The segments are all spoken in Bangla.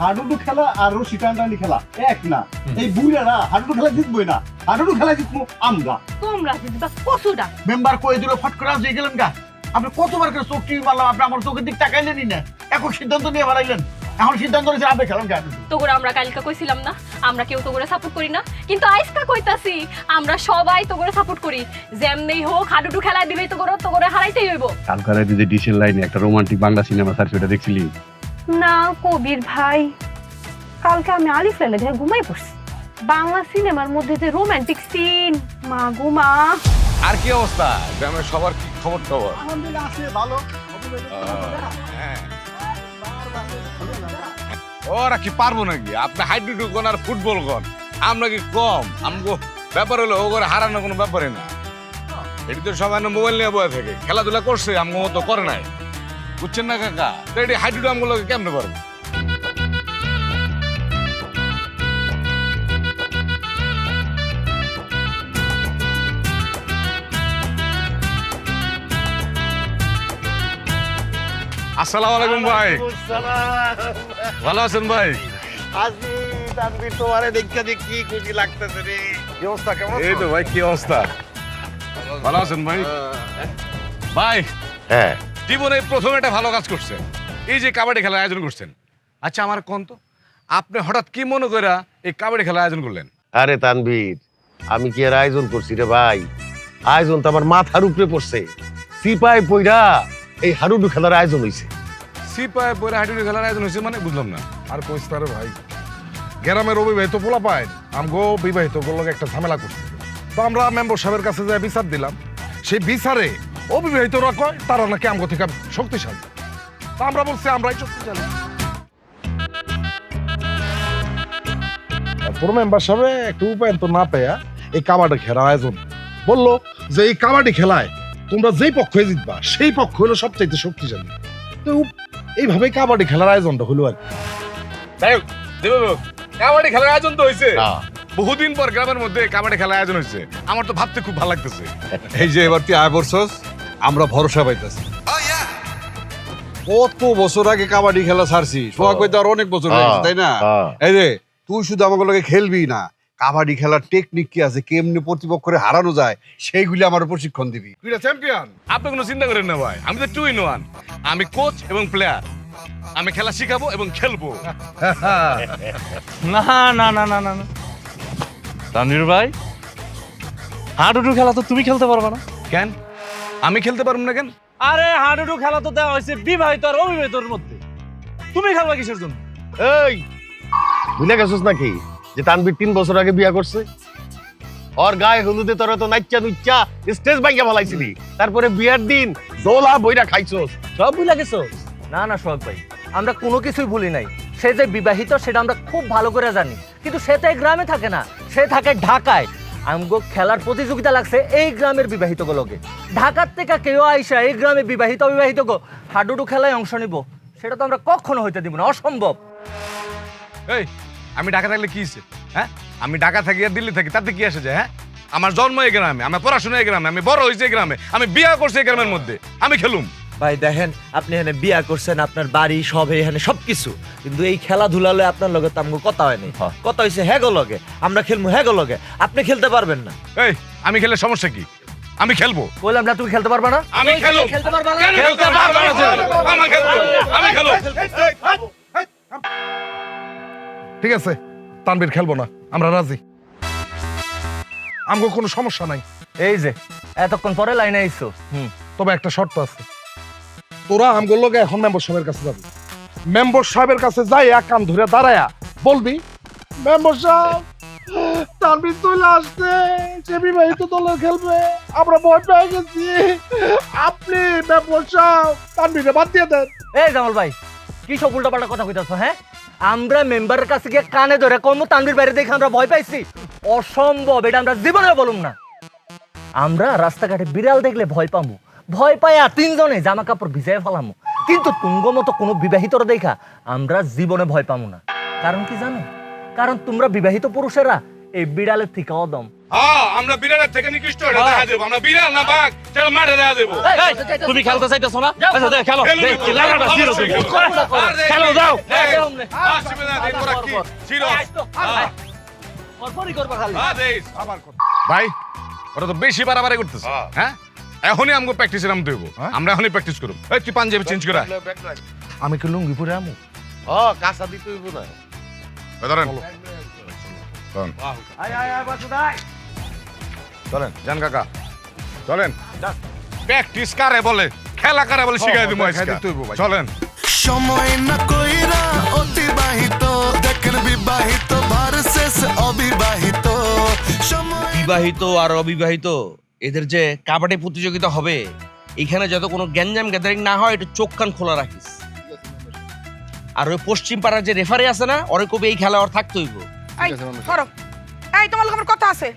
হাডুডু খেলা আর রশি টানটানি খেলা এক না। এই বুইড়ারা হাডুডু খেলা জিতবই না, হাডুডু খেলা জিতবো আমরা। তোমরা জিতবা কসুডা। মেম্বার কই দিল ফট করে দিয়ে গেলেন গা। আপনি কতবার করে চোখ টিভি মারলাম, আপনি আমার চোখের দিক তাকাইলেনই না। এখন সিদ্ধান্ত নিয়ে বাড়াইলেন, এখন সিদ্ধান্ত নিয়েছে আপনি খেলেন কেন? তোগরে আমরা কালকা কইছিলাম না আমরা কেউ তোগরে সাপোর্ট করি না, কিন্তু আজকা কইতাছি আমরা সবাই তোগরে সাপোর্ট করি। যেমনেই হোক হাডুডু খেলায় দিলেই তোগরে হারাইতেই হইব। কালকার যে ডিসেল লাইনে একটা রোমান্টিক বাংলা সিনেমা স্যার সেটা দেখছিলি? না কবির ভাই, কালকে আমি আলিফ লাইলা দেখে ঘুমাই পড়ছি। বাংলা সিনেমার মধ্যে যে রোমান্টিক সিন, মা গো মা। আর কি অবস্থা গ্রামের সবার কি খবর টবর? আলহামদুলিল্লাহ আছে ভালো। হ্যাঁ। ওরা কি পারবো নাকি? আপনি হাইড্রোডু কোন আর ফুটবল কোন, আমরা কি কম? আমগো ব্যাপার হলো ও করে হারানো কোনো ব্যাপারই না। এটি তো সবাই মোবাইল নিয়ে বয়ে থাকে, খেলাধুলা করছে, আমগো মতো করে নাই, বুঝছেন না কাকা? তো এটি হাইড্রোডু আমগুলোকে কেমনে পারবো? আসসালামু আলাইকুম ভাই, ভালো আছেন ভাই? আজি তানভীর তোমারে দেখতে দেখি খুশি লাগতেছে রে। কি অবস্থা, কেমন আছো? এই তো ভাই, কি অবস্থা? ভালো আছেন ভাই? ভাই হ্যাঁ, জীবনে প্রথম একটা ভালো কাজ করছেন, এই যে কাবাডি খেলার আয়োজন করছেন। আচ্ছা আমার কোন তো, আপনি হঠাৎ কি মনে করে এই কাবাডি খেলার আয়োজন করলেন? আরে তানভীর, আমি কি আর আয়োজন করছি রে ভাই? আয়োজন তো আমার মাথার উপরে পড়ছে। সিপাই পইরা এই হাডুডু খেলার আয়োজন হইছে। সিপাই পরে হাডুডু খেলার আয়োজন হয়েছে মানে বুঝলাম না। আর কইস না রে ভাই, গ্রামের অবিবাহিত পোলা পায় আমগো বিবাহিত গুলোকে একটা ঝামেলা করছে। তো আমরা মেম্বার সাহেবের কাছে যাই বিচার দিলাম। সেই বিচারে অবিবাহিতরা কয় তারা নাকি আমগো থেকে শক্তিশালী। তা আমরা বলছি আমরাই শক্তিশালী। তারপর মেম্বার সাহেব একটু উপায় তো না পেয়া এই কাবাডি খেলার আয়োজন বললো যে এই কাবাডি খেলায় তোমরা যেই পক্ষে জিতবা সেই পক্ষ হলো সবচাইতে শক্তিশালী। তো এইভাবে কাবাডি খেলার আয়োজনটা হলো আর কি। কাবাডি খেলার আয়োজন তো হয়েছে, বহুদিন পর গ্রামের মধ্যে কাবাডি খেলার আয়োজন হয়েছে, আমার তো ভাবতে খুব ভালো লাগতেছে। এই যে এবার তুই আয় বলছস, আমরা ভরসা পাইতেছি। কত বছর আগে কাবাডি খেলা ছাড়ছি, সোহাগ ভাই তো আর অনেক বছর হয়ে গেছে, তাই না? এই যে তুই শুধু আমাকে লগে খেলবি না, কাবাডি খেলার টেকনিক কি আছে, কেমনে প্রতিপক্ষরে হারানো যায় সেইগুলি আমার প্রশিক্ষণ দিবি। তুই চ্যাম্পিয়ন। আপনি কোনো চিন্তা করেন না ভাই, আমি তো 2 in 1, আমি কোচ এবং প্লেয়ার। আমি খেলা শিখাবো এবং খেলবো। না না না না না না তানভীর ভাই, হাডুডু খেলা তো তুমি খেলতে পারবে না। কেন আমি খেলতে পারবো না কেন? আরে হাডুডু খেলা তো দেওয়া হয়েছে বিবাহিত আর অবিবাহিতর মধ্যে, তুমি খেলবা কিসের জন্য? এই ভুলে গেছিস নাকি যে তানভীর 3 বছর আগে বিয়া করছে? ওর গায়ে হলুদে তোরা তো নাচ্চা নুচ্চা স্টেজ বাইকা ফেলাইছিলি, তারপরে বিয়ার দিন দোলা বইরা খাইছস। সব ভুলে গেছো? না না সোহাগ ভাই, আমরা কোনো কিছুই ভুলি নাই। সে যে বিবাহিত সেটা আমরা খুব ভালো করে জানি, কিন্তু সে তো এই গ্রামে থাকে না, সে থাকে ঢাকায়। আমগো খেলার প্রতিযোগিতা লাগছে এই গ্রামের বিবাহিত গুলোকে। ঢাকার থেকে কেউ আইসা এই গ্রামে বিবাহিত অবিবাহিত গো হাডুডু খেলায় অংশ নিব, সেটা তো আমরা কখনো হইতে দিব না, অসম্ভব। এই আমি ঢাকা থাকলে কি হয়েছে? হ্যাঁ, আমি ঢাকা থাকি আর দিল্লি থাকি, তাতে কি আসে যায়? হ্যাঁ, আমার জন্ম এই গ্রামে, আমার পড়াশোনা এই গ্রামে, আমি বড় হয়েছি এই গ্রামে, আমি বিয়ে করছি এই গ্রামের মধ্যে, আমি খেলুম। ভাই দেখেন, আপনি এখানে বিয়া করছেন, আপনার বাড়ি সব এখানে সবকিছু, কিন্তু এই খেলাধুলা লয়ে আপনার লগে তো আমগো কথা হয়নি। কথা হয়েছে হ্যাগো লগে, আমরা খেলবো হ্যাগো লগে, আপনি খেলতে পারবেন না। এই আমি খেলে সমস্যা কি? আমি খেলবো। বললাম না তুমি খেলতে পারবা না? আমি খেলবো। খেলতে পারবা না? কেন খেলতে পারবো না? আমি খেলবো, আমি খেলবো। ঠিক আছে, তানভীর খেলবো না, আমরা রাজি। আমগো কোনো সমস্যা নাই, এই যে এতক্ষণ পরে লাইনে আইছো। তবে একটা শর্ত আছে। তোরা আমগোর লগে এখন মেম্বার সাহেবের কাছে যাবি। মেম্বার সাহেবের কাছে যাই এক কান ধরে দাঁড়ায়া বলবি, মেম্বার সাহেব তানভীর চলে আসছে, সে বিবাহিত দলে খেলবে, আমরা ভয় পেয়ে গেছি, আপনি মেম্বার সাহেব তানভীরে বাদ দিয়ে দেন। এই জামাল ভাই, কি সব উল্টাপাল্টা কথা কইতাছো? হ্যাঁ, আমরা মেম্বারের কাছে গিয়ে কানে ধরে কোন তানভীর বাইরে দেখে আমরা ভয় পাইছি? অসম্ভব, এটা আমরা জীবনে বলুম না। আমরা রাস্তাঘাটে বিড়াল দেখলে ভয় পামু, ভয় পাইয়া 3 জনে জামা কাপড় ভিজাই ফেলামু, কিন্তু তুঙ্গ মতো কোনো বিবাহিতরা দেখা আমরা জীবনে ভয় পামু না। কারণ কি জানো? কারণ তোমরা বিবাহিত পুরুষেরা এই বিড়ালের থেকে অদম। হ্যাঁ আমরা বিড়ালের থেকে নিকৃষ্ট এটা দেখা দেবো, আমরা বিড়াল না বাঘ সেটা মাঠে দেখা দেবো। তুমি খেলতে চাইতেছো না? আচ্ছা দেখ খেলো, খেলো, দেখ, লাগাটা জিরো তুমি। খেলো দাও। ভাই ওরা তো বেশি বাড়াবাড়ি করতেছে। হ্যাঁ এখনই আমাকে প্র্যাকটিসের নাম দেবো, আমরা এখনই প্র্যাকটিস করব। এই তুই পাঞ্জাবি চেঞ্জ করে আয়। আমি কি লুঙ্গি পরে আমু? কাঁচা দিতে হইব না। ধরেন চলেন জান কাকা, চলেন। প্র্যাকটিস কারে বলে, খেলা কারে বলে শিখাই দিব আজকে। চলেন। সময় না কইরা অতিবাহিত, দেখেন বিবাহিত ভার্সেস অবিবাহিত। বিবাহিত আর অবিবাহিত এদের যে কাবাডি প্রতিযোগিতা হবে, এখানে যত কোনো গ্যাঞ্জাম গ্যাদারিং না হয় একটু চোখ কান খোলা রাখিস। আর ওই পশ্চিম পাড়ার যে রেফারি আছে না, ওরে কবি এই খেলা ওর থাকতে হইব। এই তোমার লোকের কথা আছে।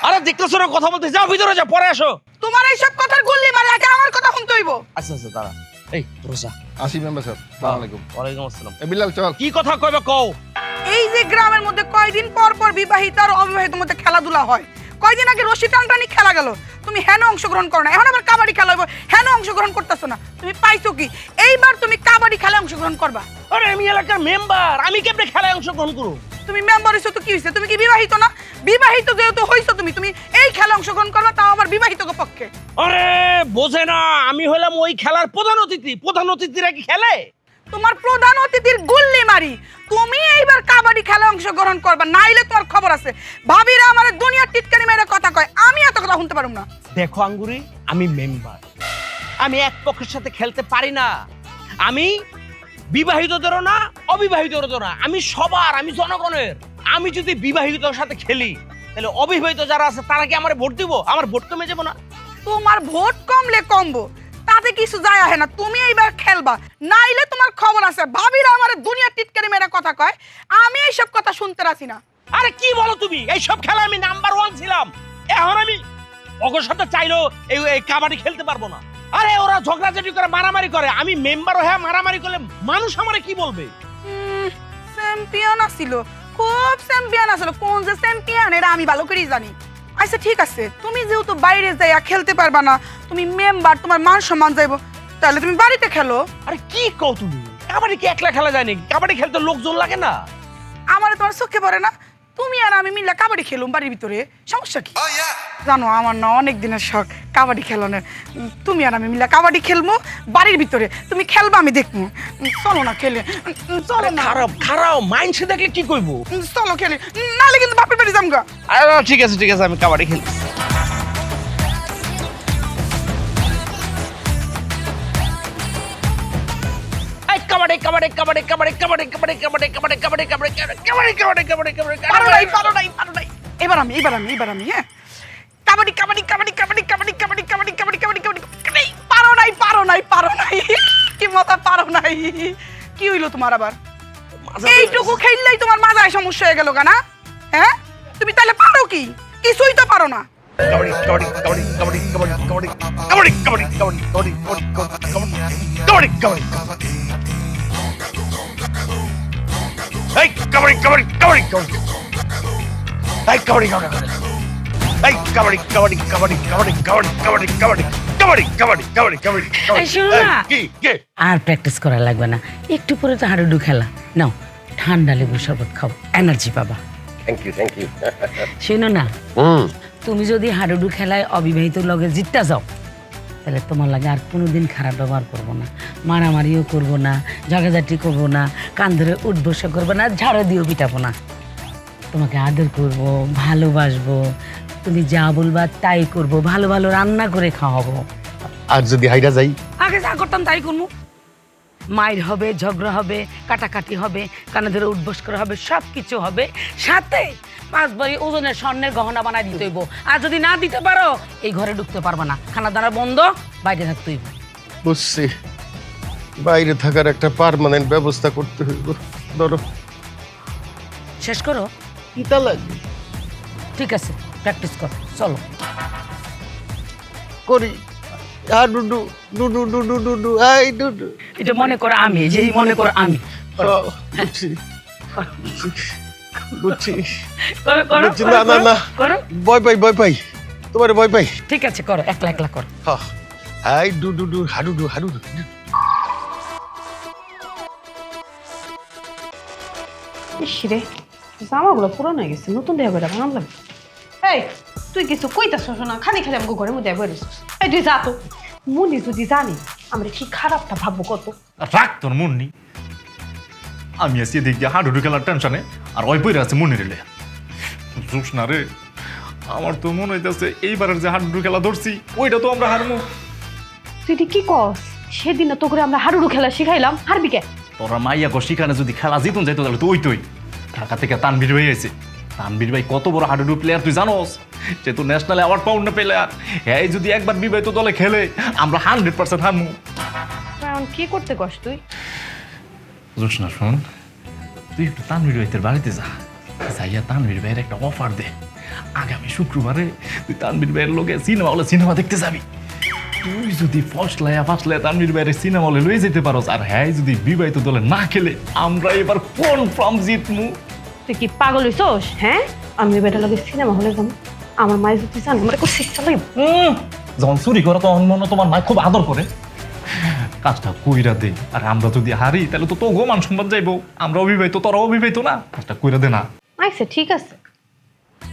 আরে দেখতেছো না কথা বলতে, যাও ভিতরে যাও, পরে আসো। তোমার এই সব কথার গুল্লি মারে আগে আমার কথা শুনতে হইব। আচ্ছা আচ্ছা দাঁড়া। এই রোজা আসি মেম্বার স্যার, আসসালামু আলাইকুম। ওয়ালাইকুম আসসালাম। এ বিলাল চল। কি কথা কইবে কও? এই যে গ্রামের মধ্যে কয়দিন পর পর বিবাহিত আর অবিবাহিত মধ্যে খেলাধুলা হয়, কয়দিন আগে রশি টানটানি খেলা গেল, তুমি হেন অংশগ্রহণ করো না, এখন আবার কাবাডি খেলা হইব, হেন অংশগ্রহণ করতেছো না। তুমি পাইছো কি? এইবার তুমি কাবাডি খেলায় অংশগ্রহণ করবা। আরে আমি এলাকার মেম্বার, আমি কেমনে খেলায় অংশগ্রহণ করব? তুমি মেম্বার হইছো তো কি হইছে? তুমি কি বিবাহিত না? বিবাহিত যেহেতু হইছো তুমি, তুমি এই খেলা অংশগ্রহণ করবা, তাও আবার বিবাহিত পক্ষে। আরে বোঝে না, আমি হলাম ওই খেলার প্রধান অতিথি। প্রধান অতিথিরা কি খেলে? তোমার প্রধান অতিথির গুল্লি মারি। তুমি এইবার কাবাডি খেলায় অংশগ্রহণ করবা, নাইলে তোমার খবর আছে। ভাবিরা আমার দুনিয়ার টিটকারি মেরে কথা কয়, আমি এত কথা শুনতে পারুম না। দেখো আঙ্গুরি, আমি মেম্বার, আমি এক পক্ষের সাথে খেলতে পারি না। আমি বিবাহিতদেরও না, অবিবাহিতদেরও না, আমি সবার, আমি জনগণের। আমি যদি বিবাহিতদের সাথে খেলি, তাহলে অবিবাহিত যারা আছে তারা কি আমার ভোট দিব? আমার ভোট কমে যাবো না? তোমার ভোট কমলে কমবো, তাতে কিছু যায় আসে না। তুমি এইবার খেলবা, নাইলে তোমার খবর আছে। ভাবিরা আমার দুনিয়ার টিটকারি মেরে কথা কয়, আমি এইসব কথা শুনতে রাখি না। আরে কি বলো তুমি? এইসব খেলা আমি নাম্বার 1 ছিলাম, এখন আমি অগর সাথে চাইলেও এই কাবাডি খেলতে পারবো না। আরে ওরা ঝগড়াঝাটি করে, মারামারি করে, আমি মেম্বার হয়ে মারামারি করলে মানুষ আমারে কি বলবে? চ্যাম্পিয়ন আছিল, খুব চ্যাম্পিয়ন আছিল। কোন যে চ্যাম্পিয়ন এটা আমি ভালো করেই জানি। আচ্ছা ঠিক আছে, তুমি যেহেতু বাইরে যাইয়া খেলতে পারবা না, তুমি মেম্বার, তোমার মান সম্মান যাইব, তাহলে তুমি বাড়িতে খেলো। আরে কি কও তুমি? কাবাডি কি একলা খেলা যায় নাকি? কাবাডি খেলতে লোকজন লাগে না? আমার তোমার চোখে পড়ে না? তুমি আর আমি মিলে কাবাডি খেলুম বাড়ির ভিতরে, সমস্যা কি? জানো আমার না অনেক দিনের শখ কাবাডি খেলানোর। তুমি আর আমি মিলে কাবাডি খেলবো বাড়ির ভিতরে, তুমি খেলবা আমি দেখবো। চলো না খেলে, চলো না। খারাপ খারাপ মাইন্ডসে দেখলে কি কইবো? চলো খেলে, নাহলে কিন্তু বাপের বাড়ি যামগা। আরে ঠিক আছে ঠিক আছে, আমি কাবাডি খেলি। কাবাডি কাবাডি কাবাডি কাবাডি কাবাডি কাবাডি কাবাডি কাবাডি কাবাডি কাবাডি কাবাডি কাবাডি কাবাডি কাবাডি পারো নাই পারো নাই পারো নাই। এবার আমি হ্যাঁ, কাবাডি কাবাডি কাবাডি কাবাডি কাবাডি কাবাডি কাবাডি কাবাডি কাবাডি কাবাডি। পারো নাই পারো নাই পারো নাই, কি মজা, পারো নাই। কি হইলো তোমার আবার? এইটুকু খেললেই তোমার মাথায় সমস্যা হয়ে গেল কেনা? হ্যাঁ তুমি তাহলে পারো কি? কিছুই তো পারো না। কাবাডি কাবাডি কাবাডি কাবাডি কাবাডি কাবাডি কাবাডি কাবাডি কাবাডি কাবাডি কাবাডি কাবাডি কাবাডি এই কাবাডি কাবাডি কাবাডি কাবাডি এই কাবাডি কাবাডি এই কাবাডি কাবাডি কাবাডি কাবাডি কাবাডি কাবাডি কাবাডি কাবাডি কাবাডি কাবাডি কাবাডি এই শোনো না, কি কে আর প্র্যাকটিস করা লাগবে না, একটু পরে তো হাডুডু খেলা। নাও ঠান্ডা লেবু শরবত খাও, এনার্জি পাবা। Thank you thank you. শোনো না, তুমি যদি হাডুডু খেলায় অবিবাহিত লগে জিততে যাও, তাহলে তোমার লাগে আর কোনোদিন খারাপ ব্যবহার করবো না, মারামারিও করবো না, ঝগড়াঝাটি করবো না, কান ধরে উঠবসা করবো না, ঝাড়ু দিয়েও পিটাবো না। তোমাকে আদর করবো, ভালোবাসবো, তুমি যা বলবা তাই করবো, ভালো ভালো রান্না করে খাওয়াবো। আর যদি হাইরা যাই? আগে যা করতাম তাই করবো। মায়ের হবে, ঝগড়া হবে, কাটাকাটি হবে, কানে ধরে উঠবস করা হবে, সব কিছু হবে। সাথে 5 ভরি ওজনের স্বর্ণের গহনা বানাই দিতে হইব। আর যদি না দিতে পারো এই ঘরে ঢুকতে পারবা না, খানা দানা বন্ধ, বাইরে থাকতে হইব। বুঝছি, বাইরে থাকার একটা পার্মানেন্ট ব্যবস্থা করতে হইব। ধরো শেষ করো। কিতা লাগবে? ঠিক আছে, প্র্যাকটিস করো, চলো করি। আর ডুডু ডুডু ডুডু ডুডু আই ডুডু, এটা মনে করো আমি, যেই মনে করো আমি। বুঝছি। বুঝছি করো করো বুঝছি, না না না করো। ভয় পাই তোমার ভয় পাই। ঠিক আছে করো, একলা একলা করো। হাই ডু ডু ডু হাডুডু হাডুডু। ইস রে, জামাগুলো পুরনো হয়ে গেছে, নতুন দেয়া করে বানাম লাগবে। এই তুই কিছু কইতাছস না, খালি খালি আমাকে ঘরের মধ্যে বেরিয়েছিস। এই তুই যা তো, মুনি যদি জানি আমরা কি খারাপটা ভাববো কত। রাখ তোর মুন্নি, আমি আছি এদিক দিয়ে হাডুডু খেলার টেনশনে আর ওই বইরা আছে মুন্নি রেলে। জুস না রে, আমার তো মনে হইতেছে এইবারের যে হাডুডু খেলা ধরছি ওইটা তো আমরা হারমু। তুই কি কস? সেদিন তো করে আমরা হাডুডু খেলা শিখাইলাম, হারবি কে? তোরা মাইয়া গো শিখানে যদি খেলা জিতুন যাইতো তাহলে তো ওই ঢাকা থেকে তানভীর ভাই আছে। তানভীর ভাই কত বড় হাডুডু প্লেয়ার তুই জানোস? সে তো ন্যাশনাল অ্যাওয়ার্ড পাউন্ড না প্লেয়ার। হ্যাঁ, যদি একবার বিবাহিত দলে খেলে আমরা 100% হারমু। এখন কি করতে কস তুই? বুঝছ না, শোন, তুই একটু তানভীর ভাইদের বাড়িতে যা, যাইয়া তানভীর ভাইয়ের একটা অফার দে। আগামী শুক্রবারে তুই তানভীর ভাইয়ের লোকে সিনেমা হলে সিনেমা দেখতে যাবি। তুই যদি ফার্স্ট লাইয়া তানভীর ভাইয়ের সিনেমা হলে লয়ে যেতে পারোস, আর হ্যাঁ যদি বিবাহিত দলে না খেলে আমরা এবার কনফার্ম জিতমু। তুই কি পাগল হইছস? হ্যাঁ, আমি বেটা লাগে সিনেমা হলে যাবো, আমার মায়ের যদি জানে আমার খুব শিক্ষা লাগবে। যখন চুরি করে তখন মনে তোমার মা খুব আদর করে। কাজটা কইরা দে, আর আমরা যদি হারি তাহলে তো গো মান সম্মান যাইবো। আমরা অবিবাহিত, তোরা অবিবাহিত না, কাজটা কইরা দে না। আচ্ছা ঠিক আছে,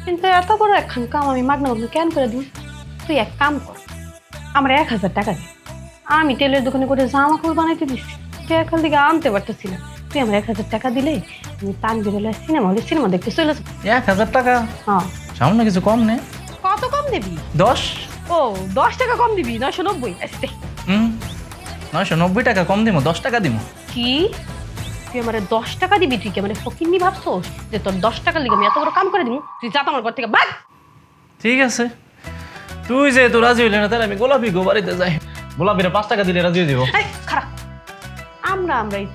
কিন্তু এত বড় একখান কাম আমি মাগনা মাগনা কেন করে দিই? তুই এক কাম কর, আমার 1000 টাকা দে। আমি তেলের দোকানে করে জামা কাপড় বানাইতে দিচ্ছি, তুই এখান থেকে আনতে পারতেছি না। তুই আমার 1000 টাকা দিলে আমি তানভীর হলে সিনেমা দেখতে চলে যাবো। 1000 টাকা? হ্যাঁ। সামনে কিছু কম নেই? কত কম দিবি? 10। ও 10 টাকা কম দিবি? 990। আসতে 990 টাকা কম দিমু, 10 টাকা দিমু। কি তুই আমার 10 টাকা দিবি? তুই কি আমার ফকিন্নি ভাবছোস যে তোর 10 টাকার লিগে আমি এত বড় কাম করে দিবি? তুই যা তো আমার ঘর থেকে, বাদ। ঠিক আছে, তুই যেহেতু রাজি হইলে না তাহলে আমি গোলাপি গো বাড়িতে যাই। গোলাপিরা 5 টাকা দিলে রাজি হয়ে যাবো। খারাপ, আমরাই।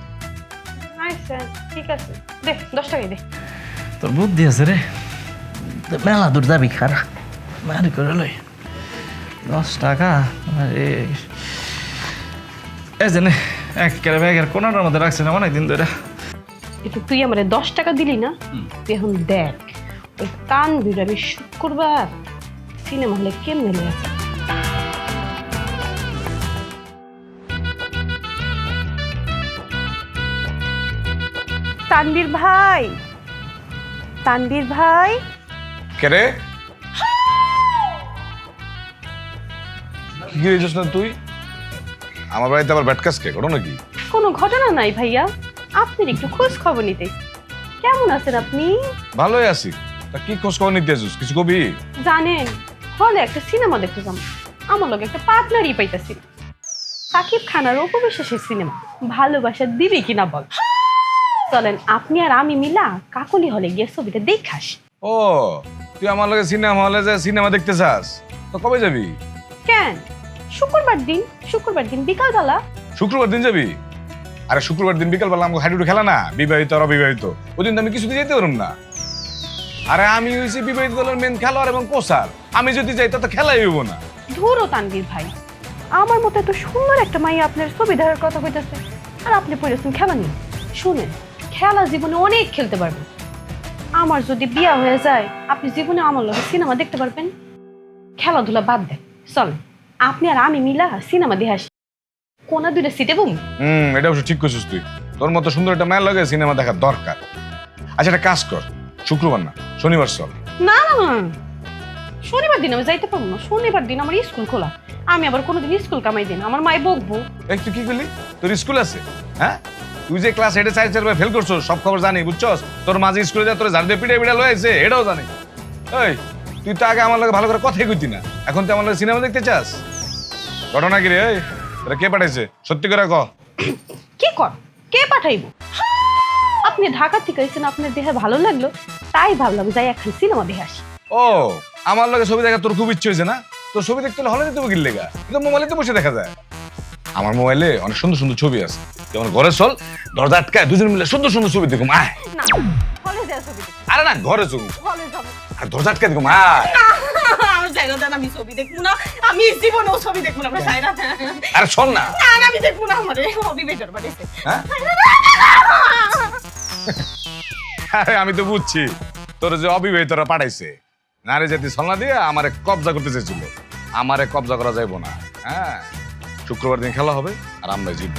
আচ্ছা ঠিক আছে, দে 10 টাকাই দে। তোর বুদ্ধি আছে রে, মেলা দূর যাবি, খারা মারি করে লই। 10 টাকা এই যে একেবারে ব্যাগের কোনাটার মধ্যে রাখছি না অনেকদিন ধরে। কিন্তু তুই আমার 10 টাকা দিলি না, তুই এখন দেখ ওই তানভীর আমি শুক্রবার সিনেমা হলে কেমনে নিয়ে আছে। তানভীর ভাই, তানভীর ভাই। কে রে? কি করেছিস না তুই? আমার বাড়িতে আবার ব্যাটকাস কে করো নাকি? কোনো ঘটনা নাই ভাইয়া, আপনি একটু খোঁজ খবর নিতে। কেমন আছেন আপনি? ভালোই আছি। তা কি খোঁজ খবর নিতে আসিস? কিছু কবি? জানেন, হলে একটা সিনেমা দেখতে যাম, আমার লগে একটা পার্টনারই পাইতাছি। সাকিব খানের উপবিশ্বাসের সিনেমা, ভালোবাসা দিবি কিনা বল। চলেন আপনি আর আমি মিলা কাকলি হলে গিয়ে ছবিটা দেখাস। ও, তুই আমার লগে সিনেমা হলে যা সিনেমা দেখতে চাস? তো কবে যাবি? কেন, শুক্রবার দিন বিকালবেলা। শুক্রবার দিন যাবি? আরে শুক্রবার দিন বিকালবেলা আমাকে হাডুডু খেলা না, বিবাহিত আর অবিবাহিত, ওই দিন তো আমি কিছুতে যেতে পারুম না। আরে আমি হইছি বিবাহিত দলের মেন খেলোয়াড় এবং কোচার, আমি যদি যাই তা তো খেলাই হইব না। ধুরো তানভীর ভাই, আমার মতো এত সুন্দর একটা মাইয়া আপনার ছবি দেখার কথা কইতাছে, আর আপনি পড়েছেন খেলা নিয়ে। শুনেন, খেলা জীবনে অনেক খেলতে পারবেন। আমার যদি বিয়া হয়ে যায়, আপনি জীবনে আমার লগে সিনেমা দেখতে পারবেন। খেলাধুলা বাদ দেন, চলেন আপনি আর আমি মিলা সিনেমা দেখে আসি। কোনা দুইটা সিটে বুম। এটা অবশ্য ঠিক করছিস তুই, তোর মতো সুন্দর একটা মেয়ের লগে সিনেমা দেখার দরকার। আচ্ছা একটা কাজ কর, শুক্রবার না শনিবার চল। না না না, শনিবার দিন আমি যাইতে পারবো না, শনিবার দিন আমার স্কুল খোলা। আমি আবার কোনোদিন স্কুল কামাই দিন, আমার মাই বকবো। এই তুই কি করলি? তোর স্কুল আছে? হ্যাঁ, তুই যে ক্লাস 4 ফেল করছো সব খবর জানি, বুঝছস? তোর মাঝে স্কুলে যা তোর ঝাড় দিয়ে পিড়ে লয়ে আছে এটাও জানি। এই তুই তো আগে আমার লগে ভালো করে কথাই কইতি না, এখন তুই আমার লগে সিনেমা দেখতে চাস? ঘটনা কি রে? এই তোরা কে পাঠাইছে সত্যি করে ক। কি কর, কে পাঠাইবো? আপনি ঢাকা থেকে এসেছেন, আপনার দেহে ভালো লাগলো তাই ভাবলাম যাই এখন সিনেমা দেখে আসি। ও, আমার লগে ছবি দেখা তোর খুব ইচ্ছে হয়েছে না? তোর ছবি দেখতে হলে হলে যেতে হবে গিল্লেগা, কিন্তু মোবাইলে তো বসে দেখা যায়। আমার মোবাইলে অনেক সুন্দর সুন্দর ছবি আছে, যেমন ঘরে চল, দরজা আটকায় দুজন মিলে সুন্দর সুন্দর ছবি দেখুম। আয় না, হলে যাই ছবি দেখব। আরে না, ঘরে চল, হলে যাব। আর দরজা আটকায় দেখুম। আয় আমি যাই না, আমি ছবি দেখব না, আমি জীবনেও ছবি দেখব না। যাই না, আরে শোন না, না আমি দেখব না, আমারে হবি বেটার বাড়িতে। হ্যাঁ আরে আমি তো বুঝছি তোর যে অবিবাহিতরা পাঠাইছে নারী জাতি ছলনা দিয়ে আমারে কবজা করতে চেয়েছিল, আমারে কবজা করা যাইব না। হ্যাঁ, শুক্রবার দিন খেলা হবে আর আমরা জিতব।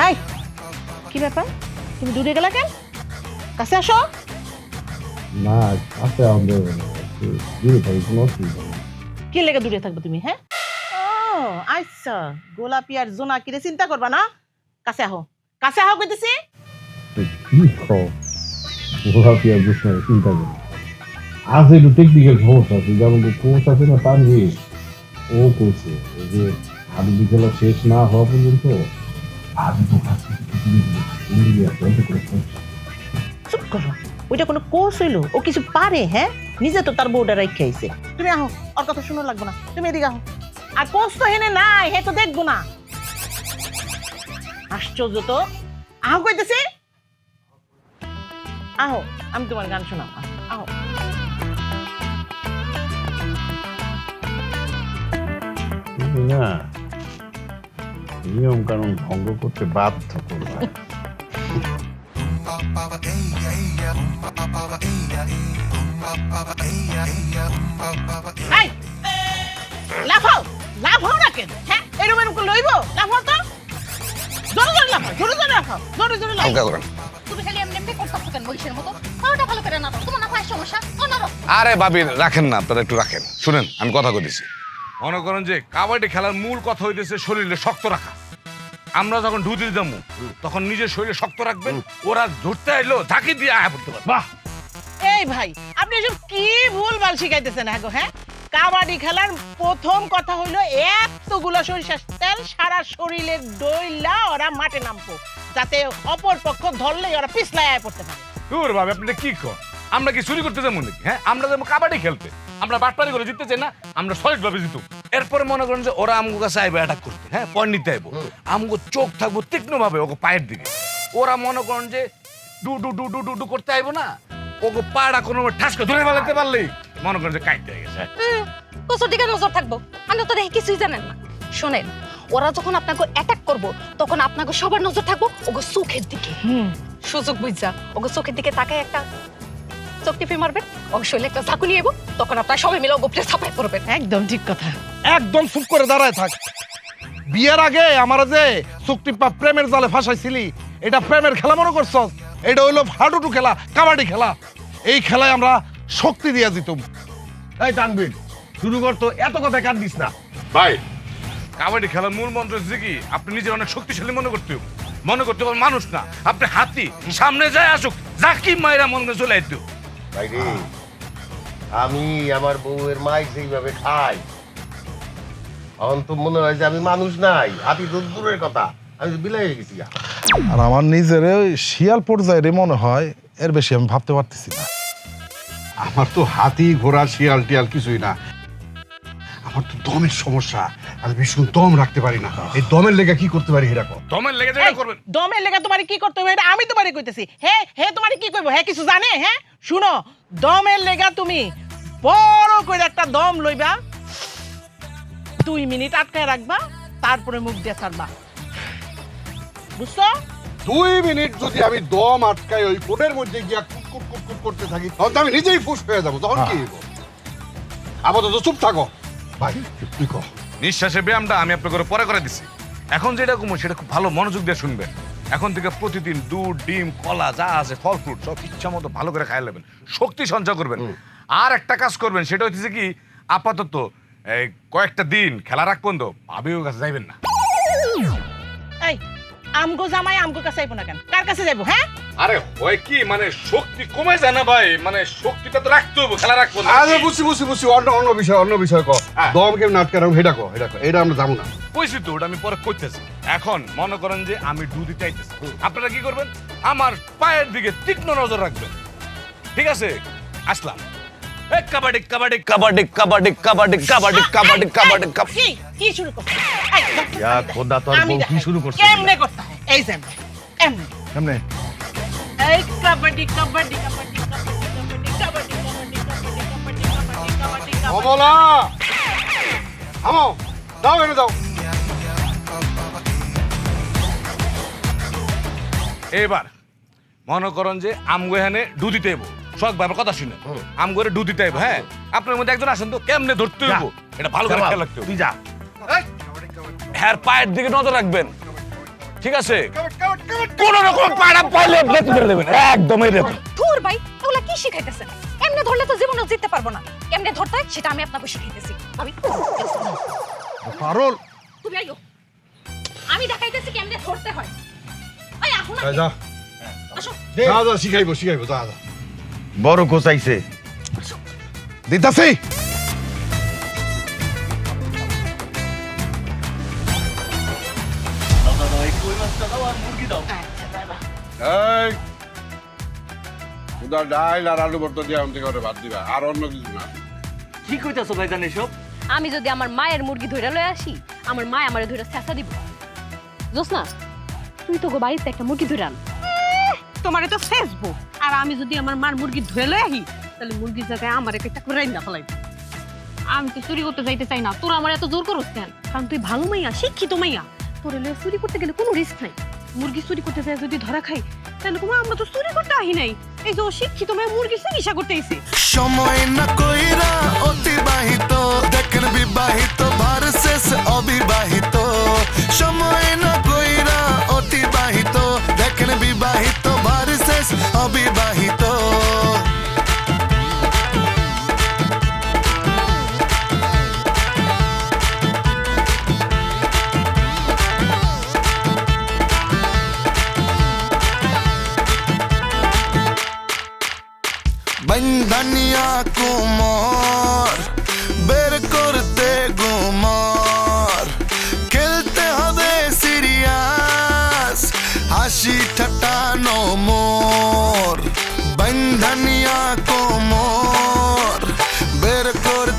এই কি ব্যাপার, তুমি দূরে গেলা কেন? কাছে আসো। না কাছে আমাদের দূরে থাকি, কোনো অসুবিধা নেই। কি লেগে দূরে থাকবে তুমি? হ্যাঁ, ও আচ্ছা, গোলাপি আর জোনাকিরে চিন্তা করবা না। কাছে আহো, কাছে আহো কইতেছি। কি খাও গোলাপি আর বুঝতে চিন্তা করি আজ একটু টেকনিক্যাল সমস্যা আছে, যেমন কোচ আছে না তানভীর, ও করছে যে আদি বিকেলা শেষ না হওয়া পর্যন্ত আদি তো কাজ চুপ করো, ওইটা কোনো কোর্স হইলো? ও কিছু পারে? হ্যাঁ, নিজে তো তার বউটা রাখতে আইছে। তুমি আহো, ওর কথা শুনো লাগবে না, তুমি এদিকে আহো। আর কোর্স তো হেনে নাই, হে তো দেখবো না। আশ্চর্য তো, আহো কইতেছি। আহো, আমি তোমার গান শোনাম, আহো। না নিয়ম কানুন ভঙ্গ করতে বাধ্য করবে। এই লাফাও, লাফাও না কেন? হ্যাঁ, এরকম এরকম করে লইবো? লাফাও তো, জোরে জোরে লাফাও, জোরে জোরে লাফাও, জোরে জোরে লাফাও। তুমি খালি এমনি এমনি করতেছো কেন মহিষের মতো? ওটা ভালো করে নাড়ো, তোমার না পায়ের সমস্যা, ও নাড়ো। আরে ভাবি রাখেন না, আপনারা একটু রাখেন। শুনেন, আমি কথা কইতেছি। মনে করেন যে কাবাডি খেলার মূল কথা হইতেছে শরীরে শক্ত রাখা। আমরা যখন ঢুতে যাবো তখন নিজের শরীরে শক্ত রাখবেন, ওরা ধরতে আইলো ঝাঁকি দিয়ে আয়া পড়তে পারবে। বাহ, এই ভাই, আপনি এসব কি ভুল ভাল শিখাইতেছেন? হ্যাঁ গো, হ্যাঁ, কাবাডি খেলার প্রথম কথা হইলো এতগুলো সরিষার তেল সারা শরীরে ডইলা ওরা মাঠে নামবো, যাতে অপর পক্ষ ধরলে ওরা পিছলায় আয়া পড়তে পারে। দূর ভাবে, আপনি কি কর? আমরা কি চুরি করতে যাবো নাকি? হ্যাঁ, আমরা যাবো কাবাডি খেলতে। আমরা বাটপারি করে জিততে চাই না, আমরা সলিড ভাবে জিতব। এরপরে মনে করেন যে ওরা আমগো কাছে আইবে অ্যাটাক করতে, হ্যাঁ, পয়েন্ট নিতে আইবো। আমগো চোখ থাকবো তীক্ষ্ণ ভাবে ওকে পায়ের দিকে। ওরা মনে করেন যে do do do do do do করতে আইবো না, ওকে পাড়া কোনো ঠাস করে ধরে ফেলাতে পারলেই মনে করেন যে কাইতে হয়ে গেছে। কোসোর দিকে নজর থাকবো, আমি তো দেখি কিছুই জানেন না। শোনেন, ওরা যখন আপনাকে অ্যাটাক করবো তখন আপনাকে সবার নজর থাকবো ওগো চোখের দিকে। সুযোগ বুঝা ওগো চোখের দিকে তাকায় একটা চোখ টিপে মারবেন, ওগো শরীরে একটা ঝাঁকুনি এবো, তখন আপনারা সবাই মিলে ওগো প্লেস ছাপাই করবেন। একদম ঠিক কথা। একদম চুপ করে দাঁড়ায় থাক। বিয়ের আগে আমার যে চুক্তিপা প্রেমের জালে ফাঁসাইছিলি, এটা প্রেমের খেলা মনে করছস? এটা হইলো হাডুডু খেলা, কাবাডি খেলা। এই খেলায় আমরা শক্তি দিয়া জিতুম। এই তানভীর শুরু কর তো, এত কথা কাট দিস না ভাই। কাবাডি খেলার মূল মন্ত্র হচ্ছে কি, আপনি নিজের অনেক শক্তিশালী মনে করতে পারেন মানুষ না, আপনি হাতি। সামনে যায় আসুক, জাকি মায়েরা মনে করে চলে আইতো। ভাই রে, আমি আমার বউয়ের মাই সেইভাবে খাই, এখন তো মনে হয় যে আমি মানুষ নাই, হাতি তো দূরের কথা, আমি তো বিলাই হয়ে গেছি। আর আমার নিজের ওই শিয়াল পর্যায়ে মনে হয়, এর বেশি আমি ভাবতে পারতেছি না। আমার তো হাতি ঘোড়া শিয়াল টিয়াল কিছুই না, আমার তো দমের সমস্যা। আমি ভীষণ দম রাখতে পারি না। এই দমের লেগে কি করতে পারি এরকম? দমের লেগে যেটা করবেন। দমের লেগে তোমার কি করতে হবে এটা আমি তোমারে কইতেছি। হে হে, তোমার কি কইবো? হ্যাঁ, কিছু জানে? হ্যাঁ, শুনো, দমের লেগা তুমি বড় করে একটা দম লইবা, 2 মিনিট আটকায় রাখবা, তারপরে মুখ দিয়ে ছাড়বা, বুঝছো? 2 মিনিট যদি আমি দম আটকাই ওই কোণের মধ্যে গিয়া কুটকুট কুটকুট করতে থাকি, তখন তো আমি নিজেই ফুস হয়ে যাবো। তখন কি হইব? আপাতত চুপ থাকো ভাই, তুই কর। নিঃশ্বাসের ব্যায়ামটা আমি আপনাকে পরে করে দিছি। এখন যেটা কমো সেটা খুব ভালো মনোযোগ দিয়ে শুনবেন। এখন থেকে প্রতিদিন দুধ, ডিম, কলা যা আছে, ফল ফ্রুট সব ইচ্ছা মতো ভালো করে খাই নেবেন, শক্তি সঞ্চয় করবেন। আর একটা কাজ করবেন, সেটা হচ্ছে কি, আপাতত এই কয়েকটা দিন খেলা রাখবেন তো ভাবিও কাছে যাইবেন না। এই আমগো জামাই আমগো কাছে আইবো না কেন? কার কাছে যাইবো? হ্যাঁ, আরে হয় কি, মানে শক্তি কমে যায় না ভাই, মানে শক্তিটা তো রাখতে হবে, খেলা রাখবো না। আরে বুঝছি, অন্য বিষয় কর। দম কেমন আটকে রাখবো এটা কর, এটা আমরা যাবো না। কইছি তো, ওটা আমি পরে কইতেছি। এখন মনে করেন যে আমি দুধই চাইতেছি, আপনারা কি করবেন? আমার পায়ের দিকে তীক্ষ্ণ নজর রাখবেন, ঠিক আছে? আসলাম। এ কাবাডি কাবাডি কাবাডি কাবাডি কাবাডি কাবাডি কাবাডি কাবাডি কাবাডি কি শুরু করতে ইয়া খোদা তোর বউ কি শুরু করছে কেমনে করতে হয় এই যে এমনে কেমনে এই কাবাডি কাবাডি কাবাডি কাবাডি কাবাডি কাবাডি কাবাডি কাবাডি কাবাডি অমলা আমো দাও এনে দাও এবার মনে করেন যে আমগো এখানে ডু দিতে হইব শখ বাবার কথা শুনে আমগোরে ডু দিতে হইব হ্যাঁ আপনার মধ্যে একজন আসেন তো কেমনে ধরতে হইব এটা ভালো করে খেয়াল রাখতে হবে তুই যা হ্যার পায়ের দিকে নজর রাখবেন ঠিক আছে কোন রকম পাড়া পাইলে বেঁচে ফেলে দেবেন একদমই দেখুন ধুর ভাই ওগুলা কি শিখাইতেছেন এমনি ধরলে তো জীবনে জিততে পারবো না কেমনে ধরতে হয় সেটা আমি আপনাকে শিখাইতেছি ভাবি পারুল তুমি আইও আমি দেখাইতেছি কেমনে ধরতে হয় এই এখন যা আসো যা যা শিখাইবো শিখাইবো যা যা বড় কোচাইছে দিতাছি এই উদা ডাইল আর আলু ভর্তা দিয়ে আমাকে করে ভাত দিবা আর অন্য কিছু না কি কইতাছো ভাইজান এসব আমি যদি আমার মায়ের মুরগি ধইরা লয়ে আসি আমার মা আমারে ধইরা চেঁচা দিব জোসনা তুই তো গো বাড়িতে একটা মুরগি ধইরা আন তোমার এটা ফেসবুক আর আমি যদি আমার মার মুরগি ধুয়ে লই আহি তাহলে মুরগির জায়গায় আমার একটা করে রাইন্দা ফেলাই আমি তো চুরি করতে যাইতে চাই না তোরা আমার এত জোর করছ কেন কারণ তুই ভালো মাইয়া শিক্ষিত মাইয়া তোরে লয়ে চুরি করতে গেলে কোনো রিস্ক নাই মুরগি চুরি করতে যায় যদি ধরা খাই তাহলে কোনো আমরা তো চুরি করতে আহি নাই এই যে ও শিক্ষিত মাইয়া মুরগি চিকিৎসা করতে আইছে সময় না কইরা অতিবাহিত দেখেন বিবাহিত ভার্সেস অবিবাহিত সময় না কইরা অতিবাহিত দেখেন বিবাহিত ভার্সেস অবিবাহিত বন্ধনিয়া কুমার বের করতে গুমার খেলতে হবে সিরিয়াস হাসি ঠাটানো মোর বন্ধনিয়া কুমার বের করতে